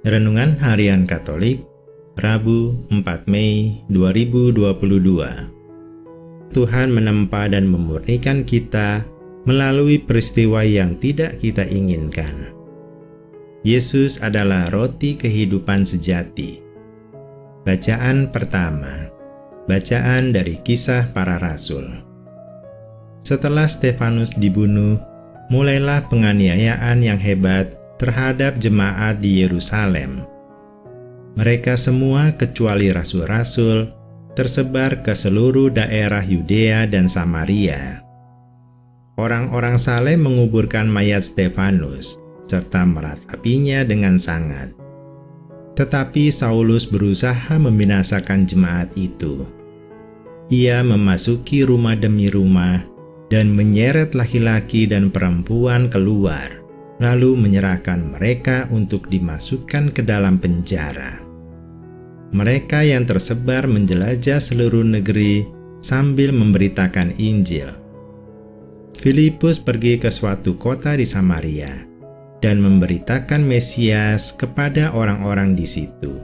Renungan Harian Katolik, Rabu 4 Mei 2022. Tuhan menempa dan memurnikan kita melalui peristiwa yang tidak kita inginkan. Yesus adalah roti kehidupan sejati. Bacaan pertama. Bacaan dari Kisah Para Rasul. Setelah Stefanus dibunuh, mulailah penganiayaan yang hebat terhadap jemaat di Yerusalem. Mereka semua kecuali rasul-rasul tersebar ke seluruh daerah Yudea dan Samaria. Orang-orang saleh menguburkan mayat Stefanus serta meratapinya dengan sangat. Tetapi Saulus berusaha membinasakan jemaat itu. Ia memasuki rumah demi rumah dan menyeret laki-laki dan perempuan keluar, lalu menyerahkan mereka untuk dimasukkan ke dalam penjara. Mereka yang tersebar menjelajah seluruh negeri sambil memberitakan Injil. Filipus pergi ke suatu kota di Samaria dan memberitakan Mesias kepada orang-orang di situ.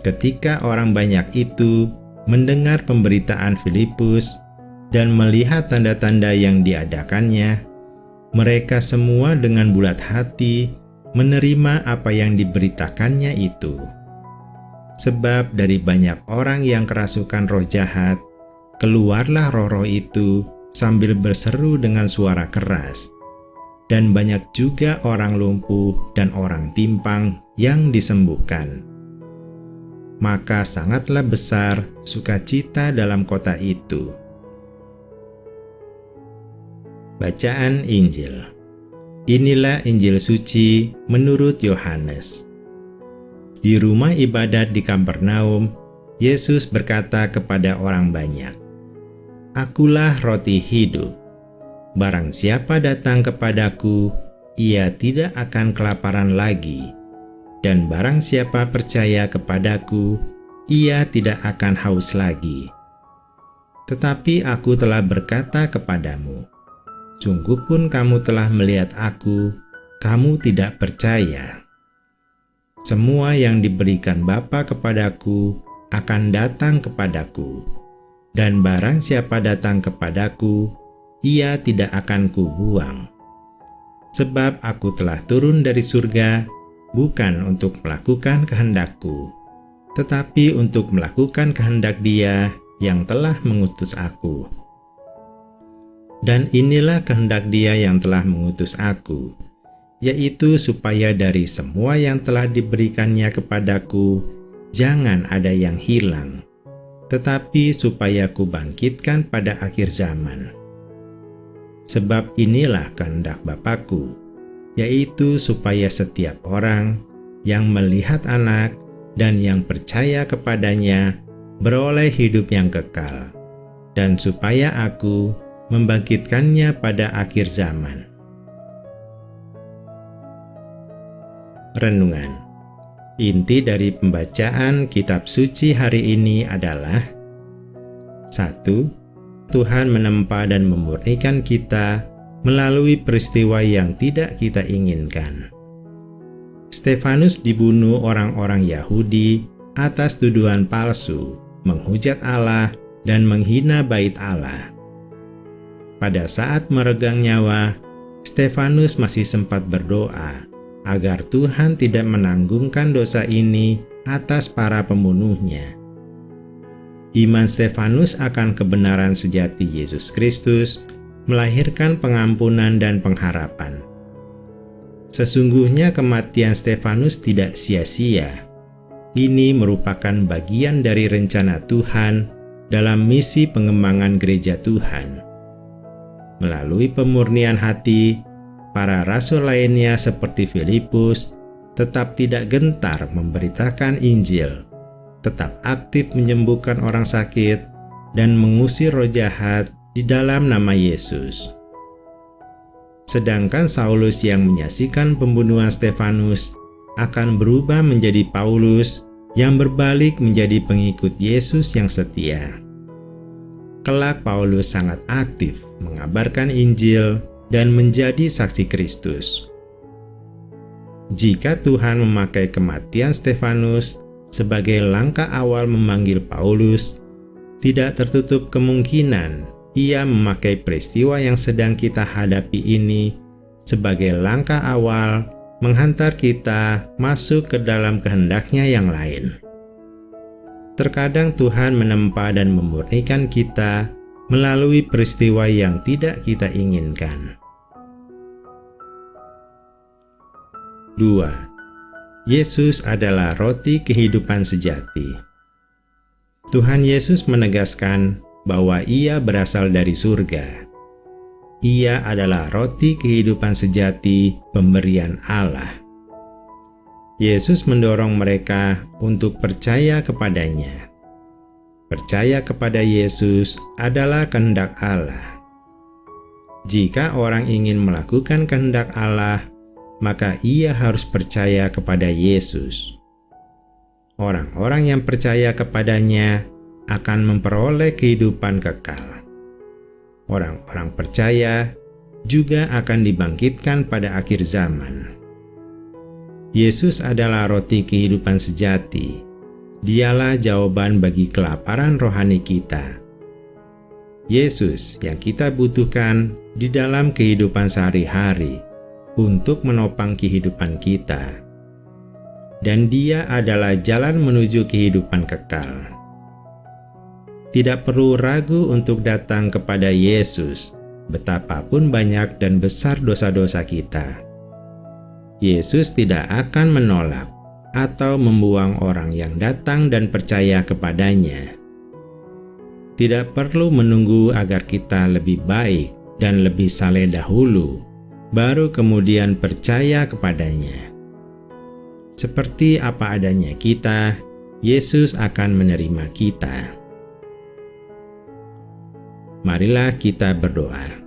Ketika orang banyak itu mendengar pemberitaan Filipus dan melihat tanda-tanda yang diadakannya, mereka semua dengan bulat hati menerima apa yang diberitakannya itu. Sebab dari banyak orang yang kerasukan roh jahat, keluarlah roh-roh itu sambil berseru dengan suara keras. Dan banyak juga orang lumpuh dan orang timpang yang disembuhkan. Maka sangatlah besar sukacita dalam kota itu. Bacaan Injil. Inilah Injil suci menurut Yohanes. Di rumah ibadat di Kapernaum, Yesus berkata kepada orang banyak, "Akulah roti hidup. Barang siapa datang kepadaku, ia tidak akan kelaparan lagi. Dan barang siapa percaya kepadaku, ia tidak akan haus lagi. Tetapi aku telah berkata kepadamu, sungguh pun kamu telah melihat aku, kamu tidak percaya. Semua yang diberikan Bapa kepadaku akan datang kepadaku, dan barang siapa datang kepadaku, ia tidak akan kubuang. Sebab aku telah turun dari surga, bukan untuk melakukan kehendakku, tetapi untuk melakukan kehendak Dia yang telah mengutus aku. Dan inilah kehendak Dia yang telah mengutus aku, yaitu supaya dari semua yang telah diberikannya kepadaku, jangan ada yang hilang, tetapi supaya kubangkitkan pada akhir zaman. Sebab inilah kehendak Bapa-Ku, yaitu supaya setiap orang yang melihat Anak dan yang percaya kepadanya beroleh hidup yang kekal, dan supaya Aku membangkitkannya pada akhir zaman." Renungan. Inti dari pembacaan kitab suci hari ini adalah 1. Tuhan menempa dan memurnikan kita melalui peristiwa yang tidak kita inginkan. Stefanus dibunuh orang-orang Yahudi atas tuduhan palsu, menghujat Allah, dan menghina bait Allah. Pada saat meregang nyawa, Stefanus masih sempat berdoa agar Tuhan tidak menanggungkan dosa ini atas para pembunuhnya. Iman Stefanus akan kebenaran sejati Yesus Kristus melahirkan pengampunan dan pengharapan. Sesungguhnya kematian Stefanus tidak sia-sia. Ini merupakan bagian dari rencana Tuhan dalam misi pengembangan gereja Tuhan. Melalui pemurnian hati, para rasul lainnya seperti Filipus tetap tidak gentar memberitakan Injil, tetap aktif menyembuhkan orang sakit, dan mengusir roh jahat di dalam nama Yesus. Sedangkan Saulus yang menyaksikan pembunuhan Stefanus akan berubah menjadi Paulus yang berbalik menjadi pengikut Yesus yang setia. Kelak Paulus sangat aktif mengabarkan Injil dan menjadi saksi Kristus. Jika Tuhan memakai kematian Stefanus sebagai langkah awal memanggil Paulus, tidak tertutup kemungkinan ia memakai peristiwa yang sedang kita hadapi ini sebagai langkah awal menghantar kita masuk ke dalam kehendak-Nya yang lain. Terkadang Tuhan menempa dan memurnikan kita melalui peristiwa yang tidak kita inginkan. 2. Yesus adalah roti kehidupan sejati. Tuhan Yesus menegaskan bahwa Ia berasal dari surga. Ia adalah roti kehidupan sejati pemberian Allah. Yesus mendorong mereka untuk percaya kepadanya. Percaya kepada Yesus adalah kehendak Allah. Jika orang ingin melakukan kehendak Allah, maka ia harus percaya kepada Yesus. Orang-orang yang percaya kepadanya akan memperoleh kehidupan kekal. Orang-orang percaya juga akan dibangkitkan pada akhir zaman. Yesus adalah roti kehidupan sejati. Dialah jawaban bagi kelaparan rohani kita. Yesus yang kita butuhkan di dalam kehidupan sehari-hari untuk menopang kehidupan kita. Dan Dia adalah jalan menuju kehidupan kekal. Tidak perlu ragu untuk datang kepada Yesus, betapapun banyak dan besar dosa-dosa kita. Yesus tidak akan menolak atau membuang orang yang datang dan percaya kepadanya. Tidak perlu menunggu agar kita lebih baik dan lebih saleh dahulu, baru kemudian percaya kepadanya. Seperti apa adanya kita, Yesus akan menerima kita. Marilah kita berdoa.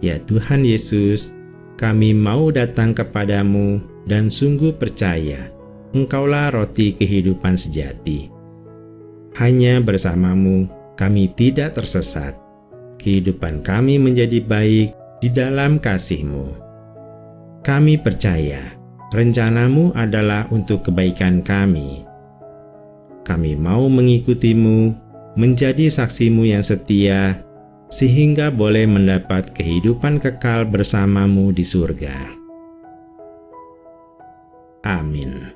Ya Tuhan Yesus, kami mau datang kepadamu dan sungguh percaya Engkaulah roti kehidupan sejati. Hanya bersamamu kami tidak tersesat. Kehidupan kami menjadi baik di dalam kasih-Mu. Kami percaya rencana-Mu adalah untuk kebaikan kami. Kami mau mengikuti-Mu, menjadi saksi-Mu yang setia, sehingga boleh mendapat kehidupan kekal bersama-Mu di surga. Amin.